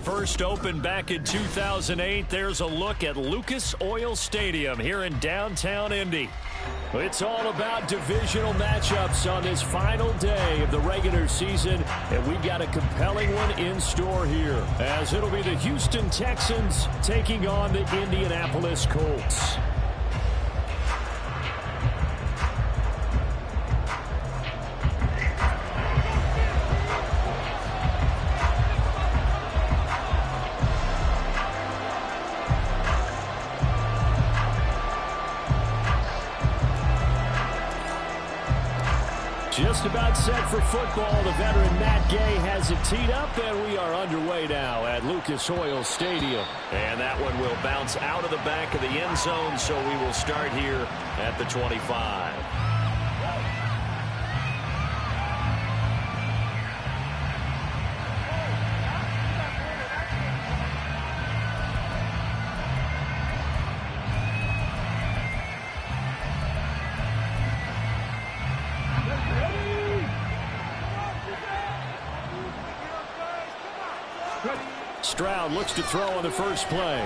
first opened back in 2008, there's a look at Lucas Oil Stadium here in downtown Indy. It's all about divisional matchups on this final day of the regular season, and we've got a compelling one in store here, as it'll be the Houston Texans taking on the Indianapolis Colts. Just about set for football. The veteran Matt Gay has it teed up, and we are underway now at Lucas Oil Stadium. And that one will bounce out of the back of the end zone, so we will start here at the 25. Stroud looks to throw on the first play.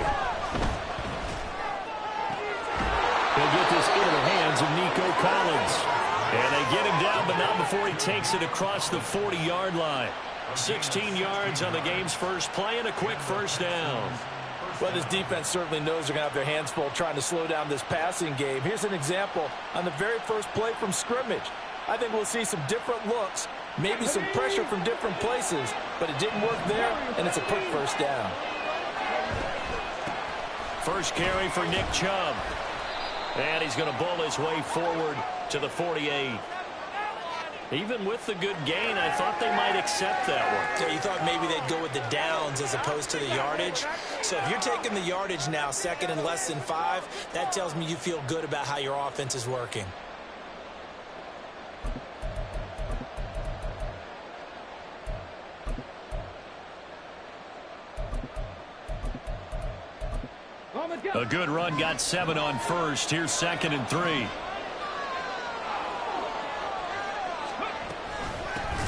He'll get this into the hands of Nico Collins. And they get him down, but not before he takes it across the 40-yard line. 16 yards on the game's first play and a quick first down. Well, this defense certainly knows they're going to have their hands full trying to slow down this passing game. Here's an example on the very first play from scrimmage. I think we'll see some different looks, maybe some pressure from different places, but it didn't work there, and it's a quick first down. First carry for Nick Chubb. And he's going to bull his way forward to the 48. Even with the good gain, I thought they might accept that one. Yeah, you thought maybe they'd go with the downs as opposed to the yardage. So if you're taking the yardage now, second and less than 5, that tells me you feel good about how your offense is working. A good run, got 7 on first. Here's 2nd and 3.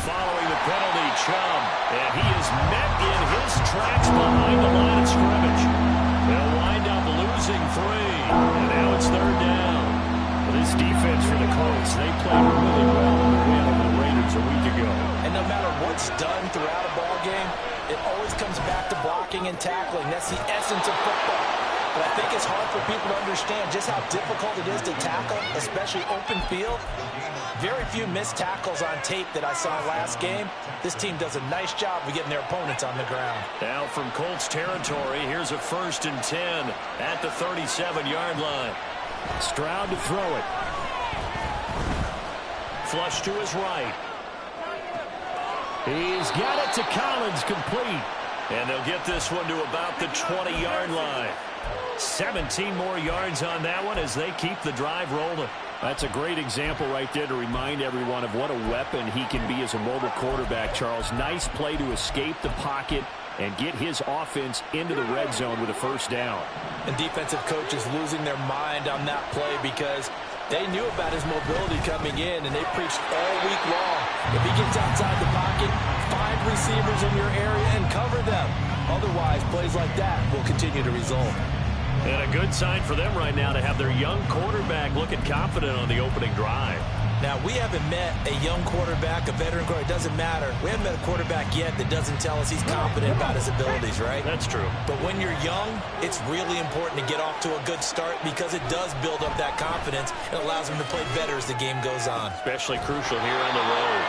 Following the penalty, Chubb. And he is met in his tracks behind the line of scrimmage. They'll wind up losing 3. And now it's 3rd down. Well, this defense for the Colts, they played really well in the win over the Raiders a week ago. And no matter what's done throughout a ball game, it always comes back to blocking and tackling. That's the essence of football. But I think it's hard for people to understand just how difficult it is to tackle, especially open field. Very few missed tackles on tape that I saw last game. This team does a nice job of getting their opponents on the ground. Now from Colts territory, here's a 1st and 10 at the 37-yard line. Stroud to throw it. Flush to his right. He's got it to Collins, complete. And they'll get this one to about the 20-yard line. 17 more yards on that one as they keep the drive rolling. That's a great example right there to remind everyone of what a weapon he can be as a mobile quarterback, Charles. Nice play to escape the pocket and get his offense into the red zone with a first down. And defensive coaches losing their mind on that play because they knew about his mobility coming in, and they preached all week long. If he gets outside the pocket, find receivers in your area and cover them. Otherwise, plays like that will continue to result. And a good sign for them right now to have their young quarterback looking confident on the opening drive. Now, we haven't met a young quarterback, a veteran quarterback. It doesn't matter. We haven't met a quarterback yet that doesn't tell us he's confident about his abilities, right? That's true. But when you're young, it's really important to get off to a good start because it does build up that confidence. It allows him to play better as the game goes on. Especially crucial here on the road.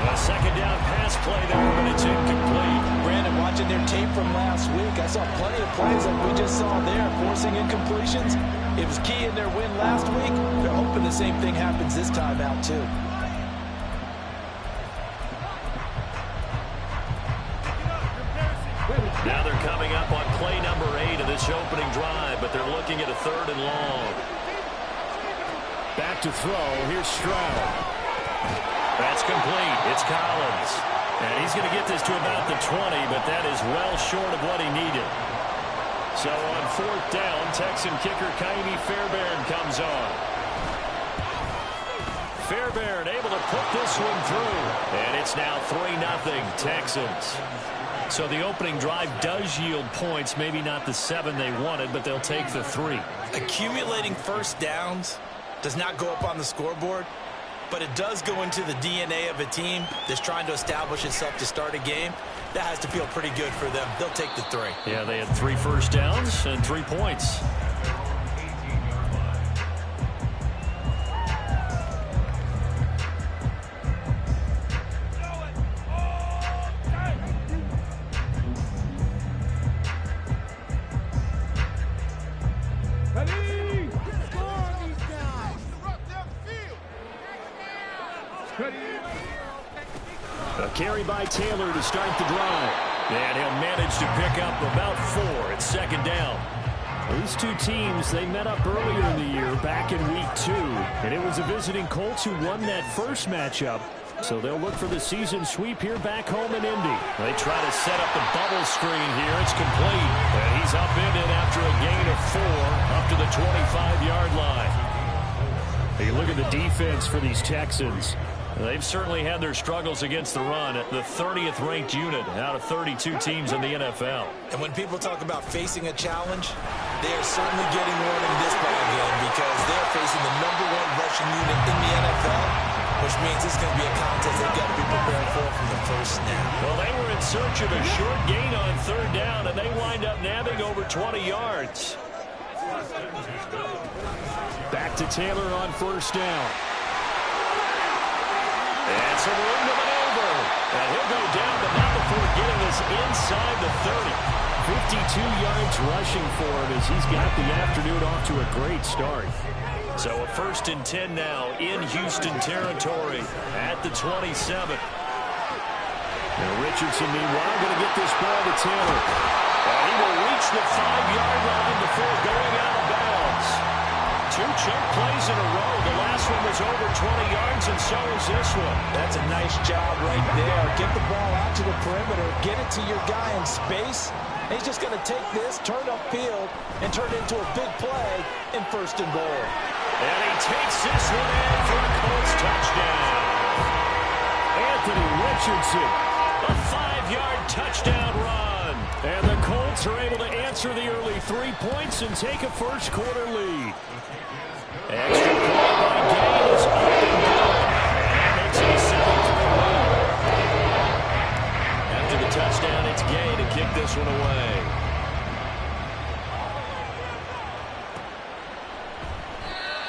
A 2nd down pass play there, but it's incomplete. Brandon, watching their tape from last week, I saw plenty of plays like we just saw there, forcing incompletions. It was key in their win last week. They're hoping the same thing happens this time out, too. Now they're coming up on play number 8 of this opening drive, but they're looking at a 3rd and long. Back to throw. Here's Stroud. That's complete. It's Collins. And he's going to get this to about the 20, but that is well short of what he needed. So on 4th down, Texan kicker Kaimi Fairbairn comes on. Fairbairn able able to put this one through. And it's now 3-0 Texans. So the opening drive does yield points, maybe not the 7 they wanted, but they'll take the 3. Accumulating first downs does not go up on the scoreboard, but it does go into the DNA of a team that's trying to establish itself to start a game. That has to feel pretty good for them. They'll take the 3. Yeah, they had 3 first downs and 3 points. A carry by Taylor to start the drive. And he'll manage to pick up about 4 at second down. These two teams, they met up earlier in the year back in week 2. And it was the visiting Colts who won that first matchup. So they'll look for the season sweep here back home in Indy. They try to set up the bubble screen here. It's complete. And he's upended after a gain of 4 up to the 25-yard line. You look at the defense for these Texans. They've certainly had their struggles against the run at the 30th ranked unit out of 32 teams in the NFL. And when people talk about facing a challenge, they are certainly getting one in this ball game because they're facing the #1 rushing unit in the NFL, which means it's going to be a contest they've got to be prepared for from the first snap. Well, they were in search of a short gain on 3rd down, and they wind up nabbing over 20 yards. Back to Taylor on 1st down. And some room to maneuver. And he'll go down, but not before getting this inside the 30. 52 yards rushing for him as he's got the afternoon off to a great start. So a 1st and 10 now in Houston territory at the 27. And Richardson, meanwhile, going to get this ball to Taylor. And he will reach the 5-yard line before going out of bounds. 2 chunk plays in a row. The last one was over 20 yards, and so is this one. That's a nice job right there. Get the ball out to the perimeter, get it to your guy in space. And he's just going to take this, turn upfield, and turn it into a big play in 1st and goal. And he takes this one in for a Colts touchdown. Anthony Richardson, a 5-yard touchdown run. And the Colts are able to answer the early 3 points and take a first-quarter lead. Extra point by Gay is up and good. And makes it a 7-3 run. After the touchdown, it's Gay to kick this one away.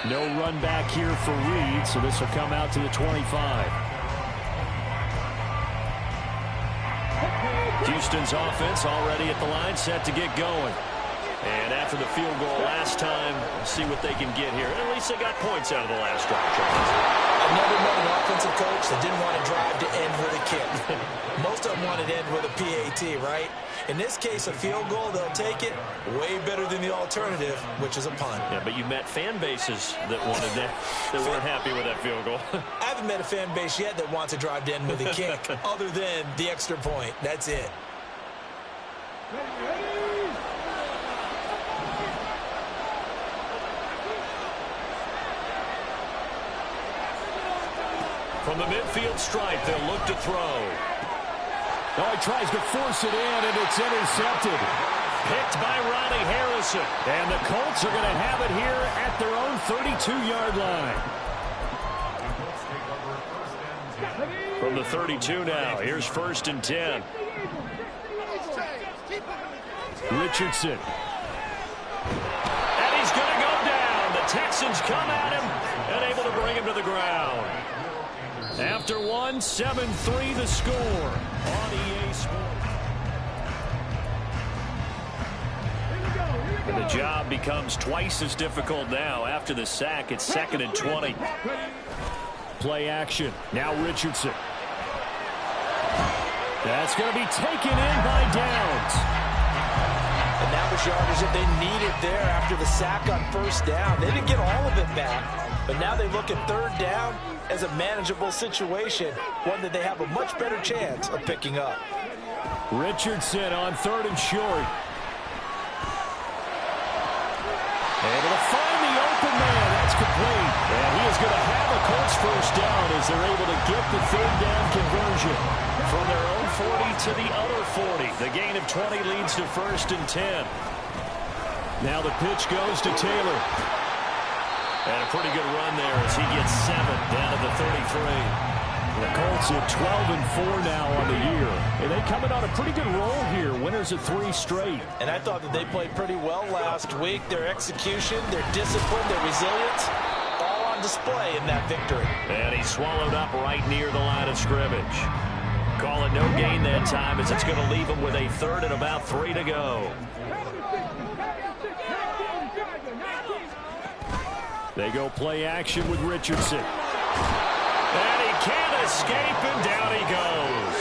No run back here for Reed, so this will come out to the 25. Houston's offense already at the line, set to get going. And after the field goal last time, see what they can get here. At least they got points out of the last drive. I've never met an offensive coach that didn't want to drive to end with a kick. Most of them wanted to end with a PAT, right? In this case, a field goal, they'll take it. Way better than the alternative, which is a punt. Yeah, but you met fan bases that wanted that, that weren't happy with that field goal. I haven't met a fan base yet that wants to drive to end with a kick, other than the extra point. That's it. From the midfield stripe, they'll look to throw. Oh, he tries to force it in, and it's intercepted. Picked by Ronnie Harrison. And the Colts are going to have it here at their own 32-yard line. From the 32 now, here's 1st and 10. Richardson. And he's going to go down. The Texans come at him and able to bring him to the ground. After 1, 7-3 the score on EA Sports. And the job becomes twice as difficult now. After the sack, it's 2nd and 20. Play action. Now Richardson. That's going to be taken in by Downs. And that was yardage that they needed there after the sack on 1st down. They didn't get all of it back, but now they look at 3rd down as a manageable situation, one that they have a much better chance of picking up. Richardson on 3rd and short. Able to find the open man. That's complete. complete. And he is going to have a Colts first down as they're able to get the third down conversion. From their own 40 to the other 40. The gain of 20 leads to 1st and 10. Now the pitch goes to Taylor. And a pretty good run there as he gets 7 down to the 33. The Colts at 12-4 now on the year. And they coming on a pretty good roll here. Winners of 3 straight. And I thought that they played pretty well last week. Their execution, their discipline, their resilience, all on display in that victory. And he swallowed up right near the line of scrimmage. Call it no gain that time as it's going to leave him with a 3rd and about 3 to go. They go play action with Richardson. And he can't escape, and down he goes.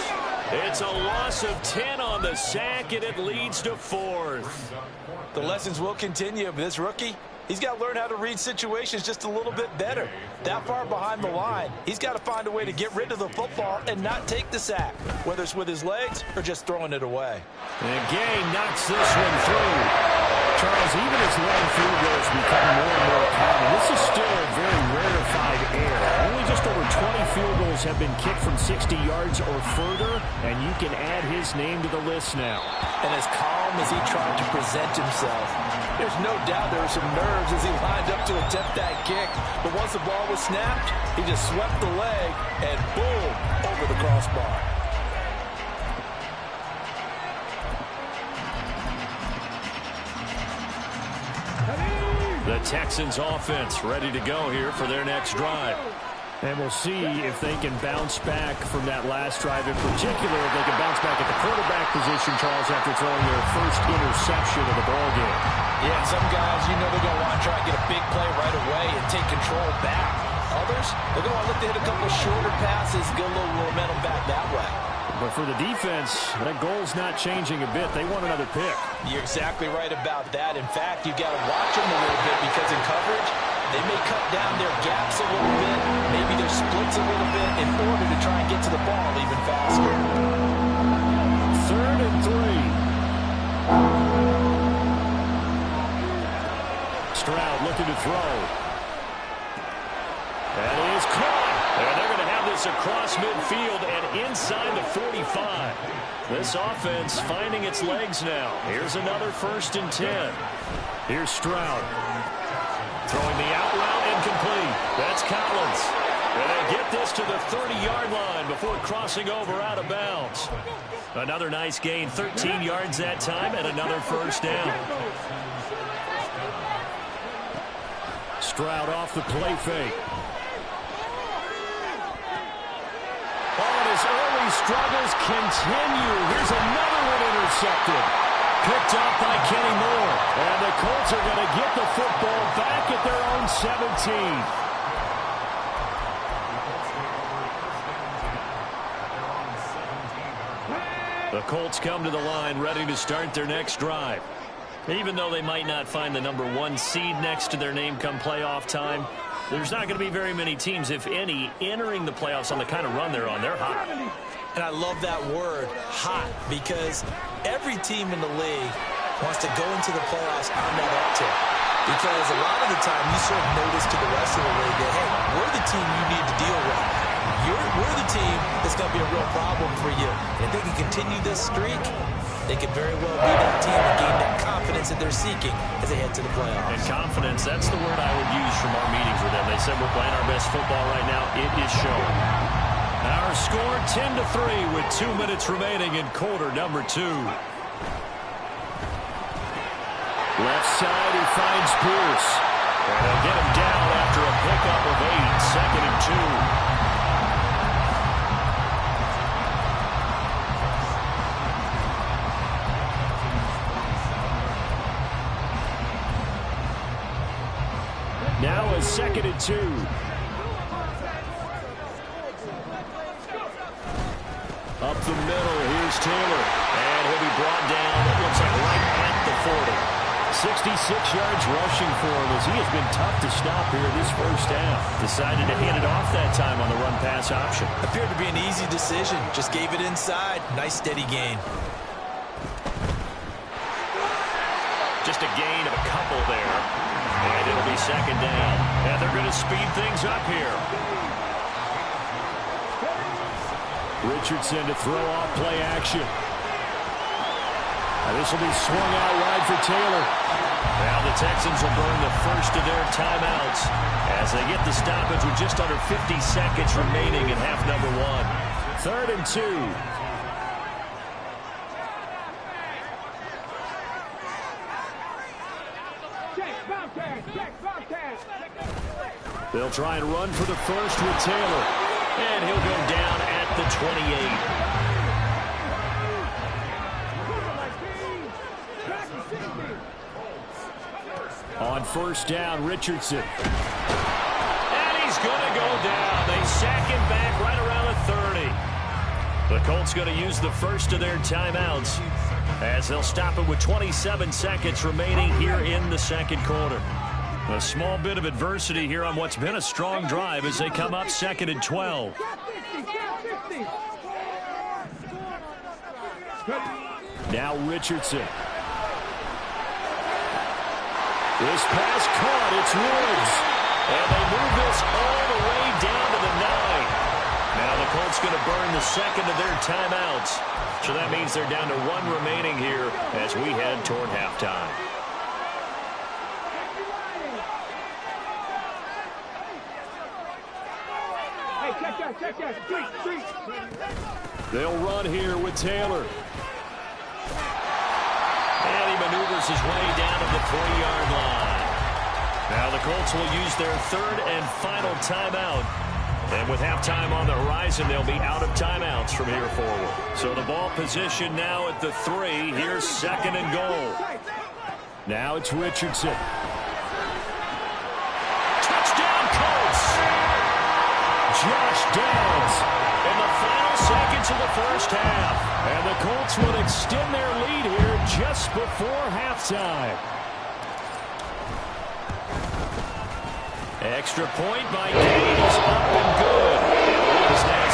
It's a loss of 10 on the sack, and it leads to 4th. The lessons will continue, but this rookie, he's got to learn how to read situations just a little bit better. That far behind the line, he's got to find a way to get rid of the football and not take the sack, whether it's with his legs or just throwing it away. And Gay knocks this one through. Charles, even as long field goals become more and more common, this is still a very rarefied air. Only just over 20 field goals have been kicked from 60 yards or further, and you can add his name to the list now. And as calm as he tried to present himself, there's no doubt there were some nerves as he lined up to attempt that kick. But once the ball was snapped, he just swept the leg and boom, over the crossbar. The Texans offense ready to go here for their next drive. And we'll see if they can bounce back from that last drive. In particular, if they can bounce back at the quarterback position, Charles, after throwing their first interception of the ballgame. Yeah, some guys, you know they're going to want to try and get a big play right away and take control back. Others, they're going to look to hit a couple shorter passes, get a little momentum back that way. But for the defense, that goal's not changing a bit. They want another pick. You're exactly right about that. In fact, you've got to watch them a little bit because in coverage, they may cut down their gaps a little bit, maybe their splits a little bit in order to try and get to the ball even faster. 3rd and 3. Stroud looking to throw. That is caught. And they're going to have this across midfield and inside the 45. This offense finding its legs now. Here's another 1st and 10. Here's Stroud. Throwing the out route incomplete. That's Collins. And they get this to the 30-yard line before crossing over out of bounds. Another nice gain, 13 yards that time, and another 1st down. Stroud off the play fake. His early struggles continue. Here's another one intercepted. Picked up by Kenny Moore. And the Colts are going to get the football back at their own 17. The Colts come to the line ready to start their next drive. Even though they might not find the number 1 seed next to their name come playoff time, there's not going to be very many teams, if any, entering the playoffs on the kind of run they're on. They're hot. And I love that word, hot, because every team in the league wants to go into the playoffs on that uptick. Because a lot of the time you sort of notice to the rest of the league that, hey, we're the team you need to deal with. We're the team that's going to be a real problem for you. And if they can continue this streak, they could very well be that team and gain that confidence that they're seeking as they head to the playoffs. And confidence, that's the word I would use from our meetings with them. They said we're playing our best football right now. It is showing. Our score 10-3 with 2 minutes remaining in quarter number 2. Left side, he finds Pierce. And they'll get him down after a pickup of 8, 2nd and 2. Now a 2nd and 2. Up the middle, here's Taylor. And he'll be brought down, it looks like right at the 40. 66 yards rushing for him as he has been tough to stop here this first half. Decided to hand it off that time on the run-pass option. Appeared to be an easy decision. Just gave it inside. Nice steady gain. Just a gain of a couple there. And it'll be second down. And they're going to speed things up here. Richardson to throw off play action. And this will be swung out wide for Taylor. Now the Texans will burn the first of their timeouts as they get the stoppage with just under 50 seconds remaining in half number one. 3rd and 2. They'll try and run for the first with Taylor. And he'll go down at the 28. On first down, Richardson. And he's going to go down. They sack him back right around the 30. The Colts going to use the first of their timeouts as they'll stop it with 27 seconds remaining here in the second quarter. A small bit of adversity here on what's been a strong drive as they come up 2nd and 12. Now Richardson. This pass caught. It's Woods. And they move this all the way down to the 9. Now the Colts going to burn the second of their timeouts. So that means they're down to 1 remaining here as we head toward halftime. They'll run here with Taylor. And he maneuvers his way down to the 3-yard line. Now the Colts will use their 3rd and final timeout. And with halftime on the horizon, they'll be out of timeouts from here forward. So the ball position now at the 3. Here's 2nd and goal. Now it's Richardson. Touchdown, Colts! Josh Downs. In the final seconds of the first half. And the Colts will extend their lead here just before halftime. Extra point by Gage is up and good. It is now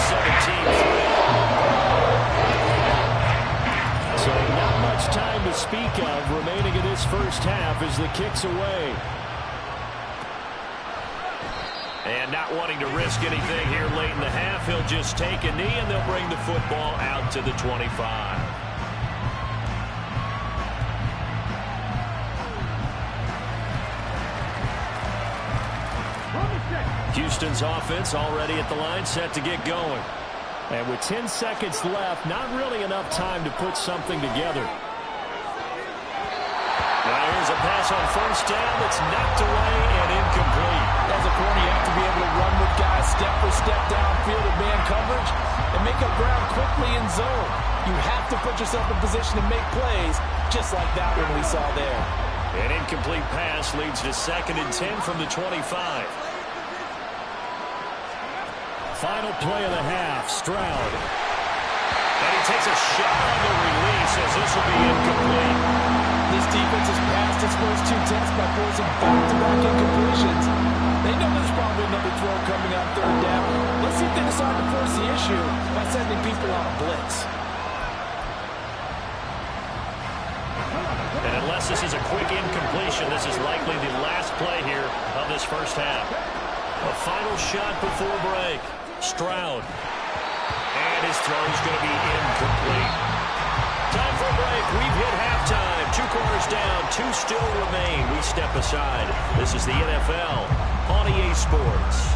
17-3. So not much time to speak of remaining in this first half as the kick's away. And not wanting to risk anything here late in the half, he'll just take a knee and they'll bring the football out to the 25. Houston's offense already at the line, set to get going. And with 10 seconds left, not really enough time to put something together. Now here's a pass on first down that's knocked away and incomplete. As a corner, you have to be able to run with guys step for step downfield in man coverage and make up ground quickly in zone. You have to put yourself in position to make plays, just like that one we saw there. An incomplete pass leads to 2nd and 10 from the 25. Final play of the half, Stroud. And he takes a shot on the release as this will be incomplete. This defense has passed its first 2 tests by forcing back-to-back incompletions. They know there's probably another throw coming on 3rd down. Let's see if they decide to force the issue by sending people on a blitz. And unless this is a quick incompletion, this is likely the last play here of this first half. A final shot before break. Stroud. And his throw is going to be incomplete. Time for a break. We've hit halftime. 2 quarters down. 2 still remain. We step aside. This is the NFL on EA Sports.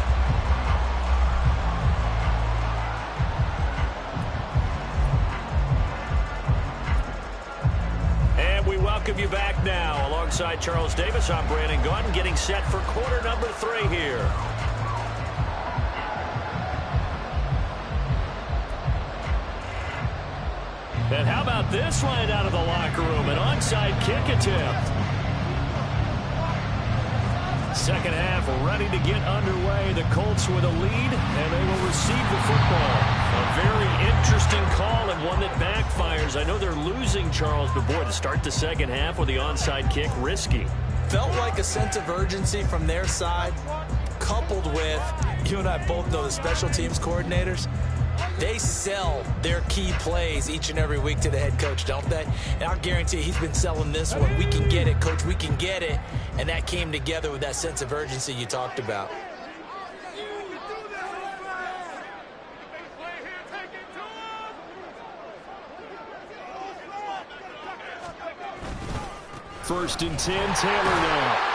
And we welcome you back now. Alongside Charles Davis, I'm Brandon Gaudin, getting set for quarter number 3 here. And how about this right out of the locker room? An onside kick attempt. Second half ready to get underway. The Colts with a lead, and they will receive the football. A very interesting call and one that backfires. I know they're losing, Charles, but boy, to start the second half with the onside kick, risky. Felt like a sense of urgency from their side, coupled with, you and I both know the special teams coordinators, They sell their key plays each and every week to the head coach, don't they? And I'll guarantee he's been selling this one. We can get it, coach, we can get it. And that came together with that sense of urgency you talked about. First and 10, Taylor now.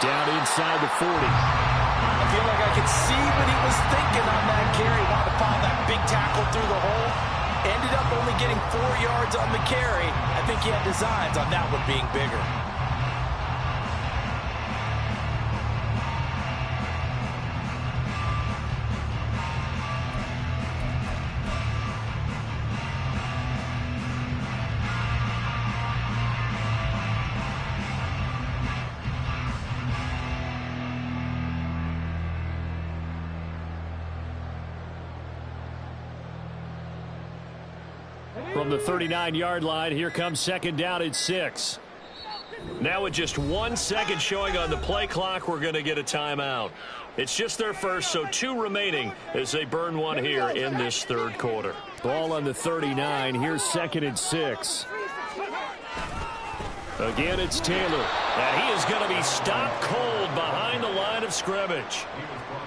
Down inside the 40. I feel like I could see what he was thinking on that carry. Wanted to pile that big tackle through the hole. Ended up only getting 4 yards on the carry. I think he had designs on that one being bigger. From the 39-yard line, here comes second down at 6. Now with just 1 second showing on the play clock, we're going to get a timeout. It's just their first, so 2 remaining as they burn one here in this third quarter. Ball on the 39. Here's second and 6. Again, it's Taylor. And he is going to be stopped cold behind the line of scrimmage.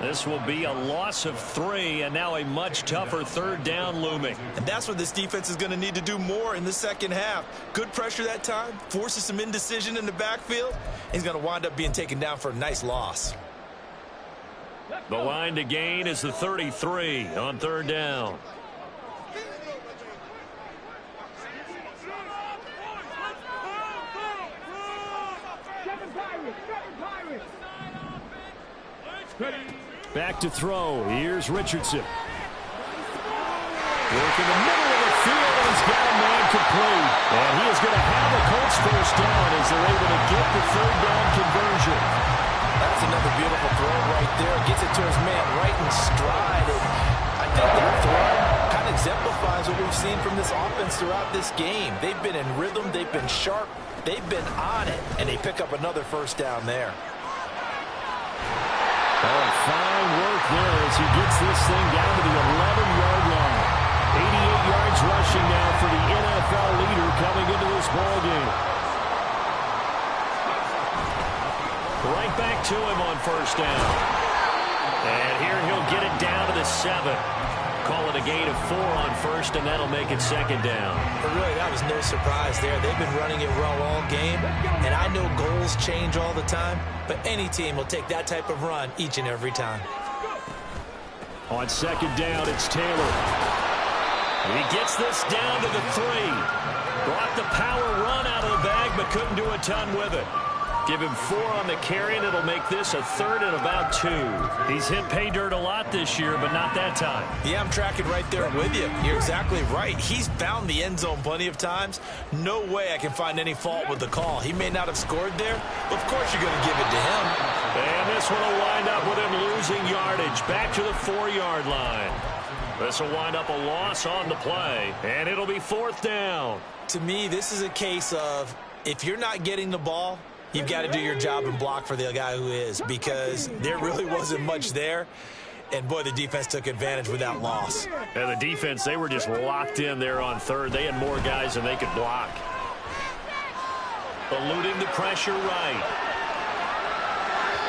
This will be a loss of 3, and now a much tougher third down looming. And that's what this defense is going to need to do more in the second half. Good pressure that time, forces some indecision in the backfield. He's going to wind up being taken down for a nice loss. The line to gain is the 33 on third down. Back to throw. Here's Richardson. Working the middle of the field, and he's got a man complete. And he is going to have the Colts first down as they're able to get the third down conversion. That's another beautiful throw right there. Gets it to his man right in stride. And I think that throw kind of exemplifies what we've seen from this offense throughout this game. They've been in rhythm. They've been sharp. They've been on it. And they pick up another first down there. Oh, fine work there as he gets this thing down to the 11-yard line. 88 yards rushing now for the NFL leader coming into this ballgame. Right back to him on first down. And here he'll get it down to the 7. Call it a gain of 4 on first, and that'll make it second down. But really, that was no surprise there. They've been running it well all game, and I know goals change all the time, but any team will take that type of run each and every time. On second down, it's Taylor. He gets this down to the 3. Brought the power run out of the bag, but couldn't do a ton with it. Give him 4 on the carry, and it'll make this a third and about 2. He's hit pay dirt a lot this year, but not that time. Yeah, I'm tracking right there with you. You're exactly right. He's found the end zone plenty of times. No way I can find any fault with the call. He may not have scored there, but of course you're going to give it to him. And this one will wind up with him losing yardage back to the 4-yard line. This will wind up a loss on the play, and it'll be fourth down. To me, this is a case of if you're not getting the ball, you've got to do your job and block for the guy who is, because there really wasn't much there. And, boy, the defense took advantage with that loss. And the defense, they were just locked in there on third. They had more guys than they could block. Eluding the pressure right.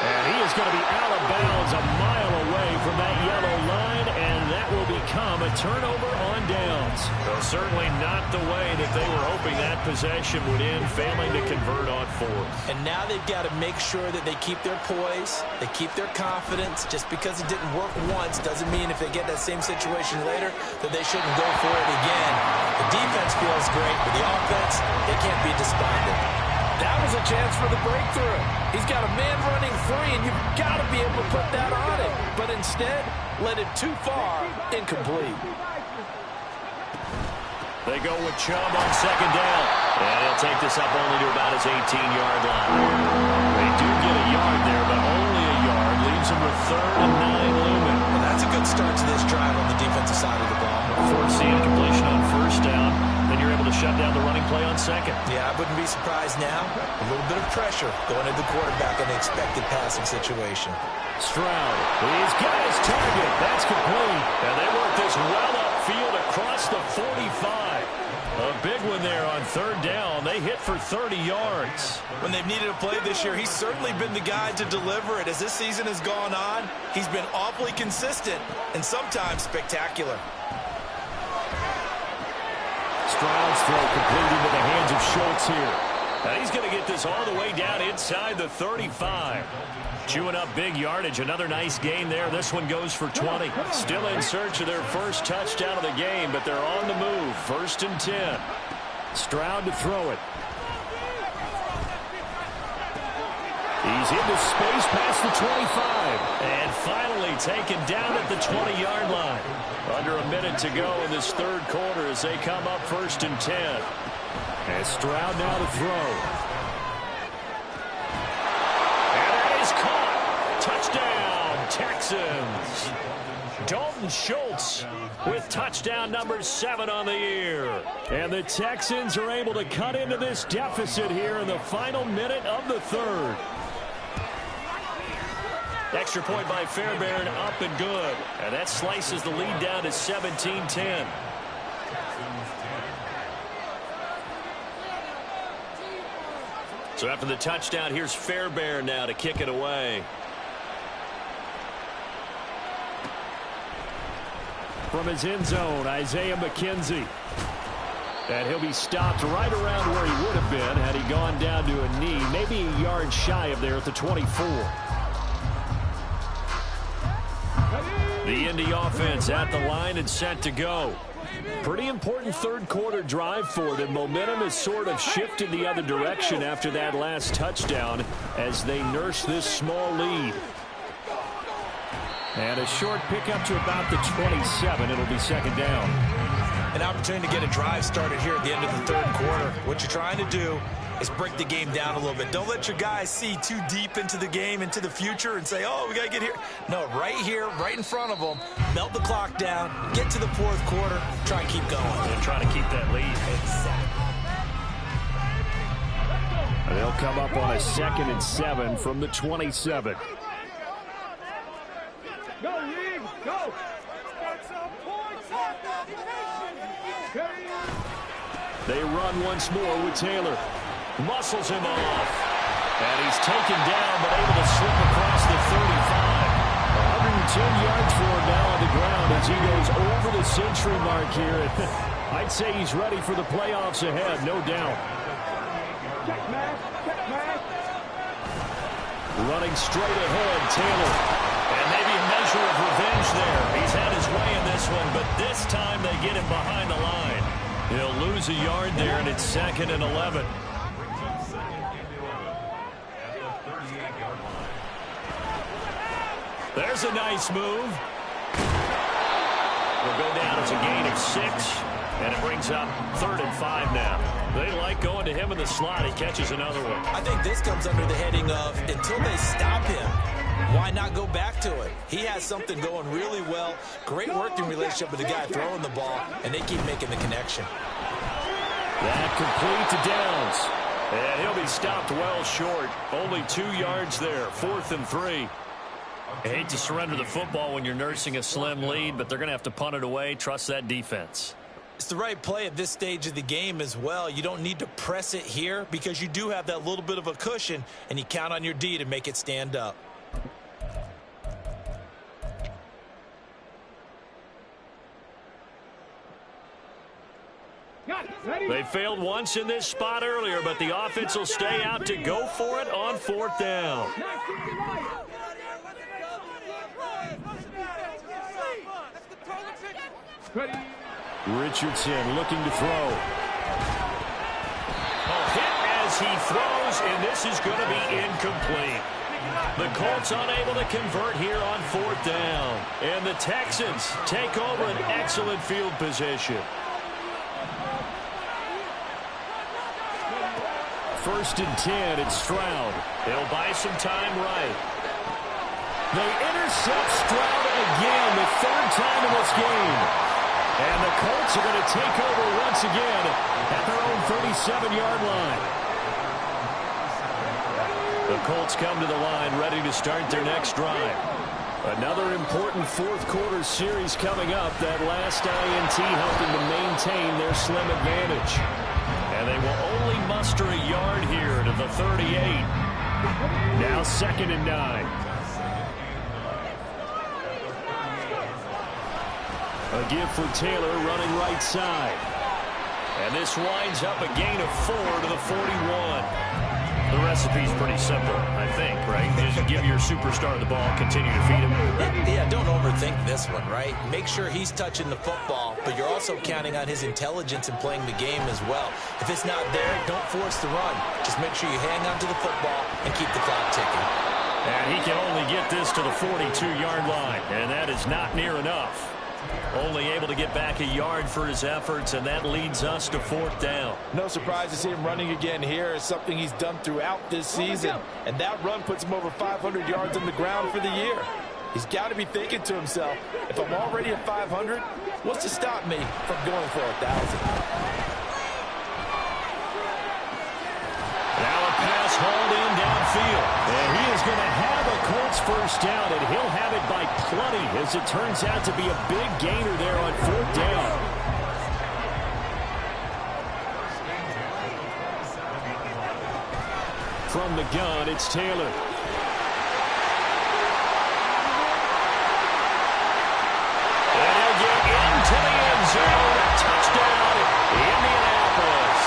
And he is going to be out of bounds a mile away from that yellow line, and that will become a turnover on downs. Well, certainly not the way that they were hoping that possession would end, failing to convert on fourth. And now they've got to make sure that they keep their poise, they keep their confidence. Just because it didn't work once doesn't mean if they get that same situation later that they shouldn't go for it again. The defense feels great, but the offense, they can't be despondent. That was a chance for the breakthrough. He's got a man running free, and you've got to be able to put that on him. But instead, led it too far, incomplete. They go with Chubb on second down. And he'll take this up only to about his 18-yard line. They do get a yard there, but only a yard. Leaves him with 3rd and 9 looming. Well, that's a good start to this drive on the defensive side of the ball. Force the incompletion on first down. Then you're able to shut down the running play on second. Yeah, I wouldn't be surprised now. A little bit of pressure going into the quarterback in the expected passing situation. Stroud, he's got his target. That's complete. And they work this well up midfield across the 45. A big one there on third down. They hit for 30 yards. When they've needed a play this year, he's certainly been the guy to deliver it. As this season has gone on, he's been awfully consistent and sometimes spectacular. Stroud's throw complete into the hands of Schultz here. Now he's going to get this all the way down inside the 35. Chewing up big yardage. Another nice gain there. This one goes for 20. Still in search of their first touchdown of the game, but they're on the move. 1st and 10. Stroud to throw it. He's into space past the 25. And finally taken down at the 20-yard line. Under a minute to go in this third quarter as they come up 1st and 10. And Stroud now to throw. And that is caught. Touchdown, Texans. Dalton Schultz with touchdown number 7 on the year. And the Texans are able to cut into this deficit here in the final minute of the third. Extra point by Fairbairn, up and good. And that slices the lead down to 17-10. So after the touchdown, here's Fairbairn now to kick it away. From his end zone, Isaiah McKenzie. And he'll be stopped right around where he would have been had he gone down to a knee, maybe a yard shy of there at the 24. The Indy offense at the line and set to go. Pretty important third quarter drive for them. Momentum has sort of shifted the other direction after that last touchdown as they nurse this small lead. And a short pickup to about the 27. It'll be 2nd down. An opportunity to get a drive started here at the end of the third quarter. What you're trying to do is break the game down a little bit. Don't let your guys see too deep into the game, into the future, and say, oh, we got to get here. No, right here, right in front of them, melt the clock down, get to the fourth quarter, try and keep going. And trying to keep that lead. Exactly. They'll come up on a 2nd and 7 from the 27. Go, Lee, go! They run once more with Taylor. Muscles him off. And he's taken down, but able to slip across the 35. 110 yards for him now on the ground as he goes over the century mark here. I'd say he's ready for the playoffs ahead, no doubt. Running straight ahead, Taylor. And maybe a measure of revenge there. He's had his way in this one, but this time they get him behind the line. He'll lose a yard there, and it's 2nd and 11. There's a nice move. Will go down as a gain of 6, and it brings up 3rd and 5 now. They like going to him in the slot. He catches another one. I think this comes under the heading of until they stop him, why not go back to it? He has something going really well. Great working relationship with the guy throwing the ball, and they keep making the connection. That complete to Downs. And he'll be stopped well short. Only 2 yards there. 4th and 3. I hate to surrender the football when you're nursing a slim lead, but they're going to have to punt it away. Trust that defense. It's the right play at this stage of the game as well. You don't need to press it here because you do have that little bit of a cushion, and you count on your D to make it stand up. They failed once in this spot earlier, but the offense will stay out to go for it on 4th down. Richardson looking to throw. A hit as he throws, and this is going to be incomplete. The Colts unable to convert here on 4th down. And the Texans take over an excellent field position. 1st and 10, it's Stroud. They'll buy some time right. They intercept Stroud again, the 3rd time in this game. And the Colts are going to take over once again at their own 37-yard line. The Colts come to the line ready to start their next drive. Another important fourth-quarter series coming up. That last INT helping to maintain their slim advantage. And they will only muster a yard here to the 38. Now 2nd and 9. A give for Taylor running right side. And this winds up a gain of 4 to the 41. The recipe's pretty simple, I think, right? Just give your superstar the ball, continue to feed him. Yeah, don't overthink this one, right? Make sure he's touching the football, but you're also counting on his intelligence in playing the game as well. If it's not there, don't force the run. Just make sure you hang on to the football and keep the clock ticking. And he can only get this to the 42-yard line, and that is not near enough. Only able to get back a yard for his efforts, and that leads us to 4th down. No surprise to see him running again here. It's something he's done throughout this season. And that run puts him over 500 yards on the ground for the year. He's got to be thinking to himself, if I'm already at 500, what's to stop me from going for 1,000? Hauled in downfield. And he is going to have a Colts first down, and he'll have it by plenty, as it turns out to be a big gainer there on 4th down. From the gun, it's Taylor. And he'll get into the end zone. Touchdown, Indianapolis.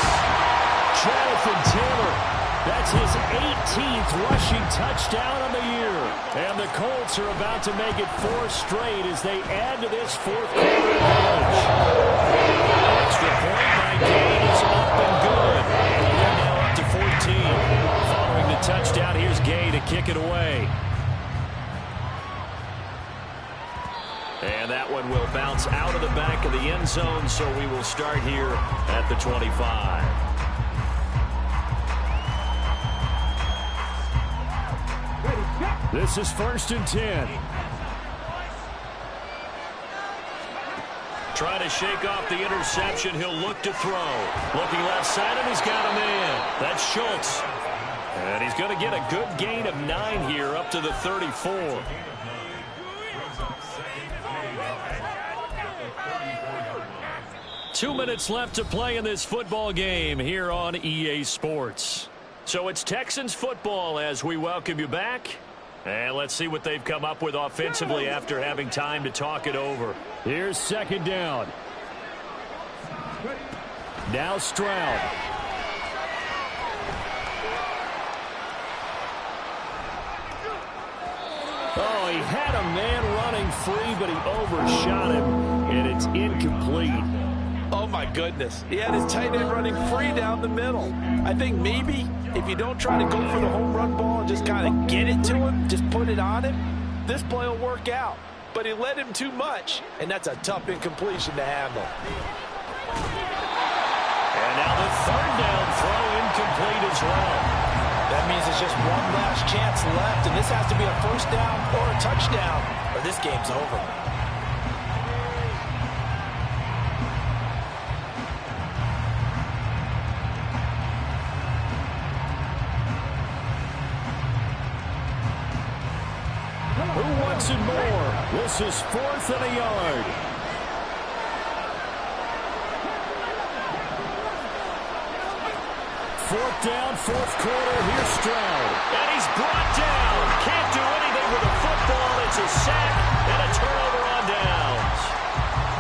Jonathan Taylor. That's his 18th rushing touchdown on the year. And the Colts are about to make it 4 straight as they add to this fourth-quarter advantage. Extra point by Gay is up and good. And they're now up to 14. Following the touchdown, here's Gay to kick it away. And that one will bounce out of the back of the end zone, so we will start here at the 25. This is 1st and 10. Trying to shake off the interception. He'll look to throw. Looking left side, and he's got a man. That's Schultz. And he's going to get a good gain of 9 here up to the 34. Two minutes left to play in this football game here on EA Sports. So it's Texans football as we welcome you back. And let's see what they've come up with offensively after having time to talk it over. Here's 2nd down. Now Stroud. Oh, he had a man running free, but he overshot him, and it's incomplete. Oh, my goodness. He had his tight end running free down the middle. I think maybe if you don't try to go for the home run ball and just kind of get it to him, just put it on him, this play will work out. But he led him too much, and that's a tough incompletion to handle. And now the 3rd down throw incomplete as well. That means it's just one last chance left, and this has to be a 1st down or a touchdown, or this game's over. Who wants it more? This is 4th and a yard. Fourth down, 4th quarter. Here's Stroud. And he's brought down. Can't do anything with the football. It's a sack and a turnover on downs.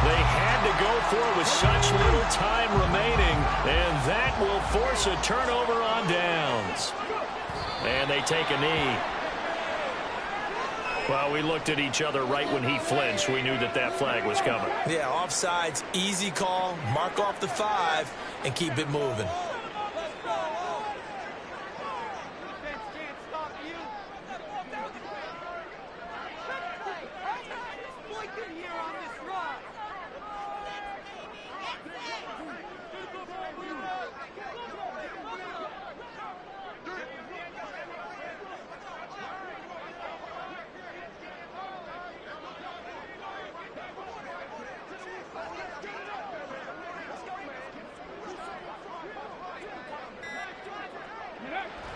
They had to go for it with such little time remaining, and that will force a turnover on downs. And they take a knee. Well, we looked at each other right when he flinched. We knew that that flag was coming. Yeah, offsides, easy call, mark off the 5, and keep it moving.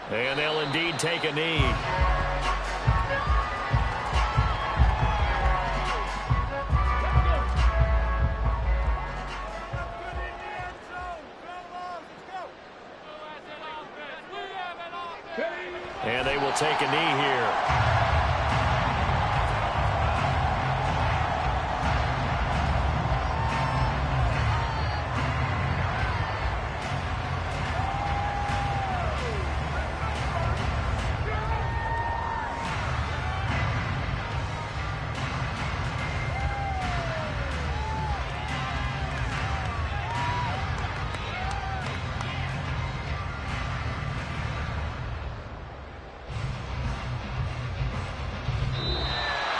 And they'll indeed take a knee. And they will take a knee here.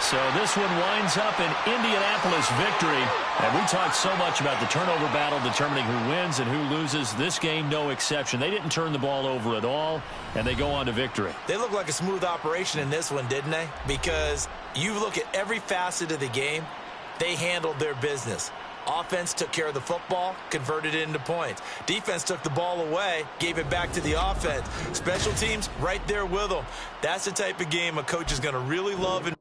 So this one winds up an Indianapolis victory. And we talked so much about the turnover battle determining who wins and who loses. This game, no exception. They didn't turn the ball over at all, and they go on to victory. They look like a smooth operation in this one, didn't they? Because you look at every facet of the game, they handled their business. Offense took care of the football, converted it into points. Defense took the ball away, gave it back to the offense. Special teams, right there with them. That's the type of game a coach is going to really love.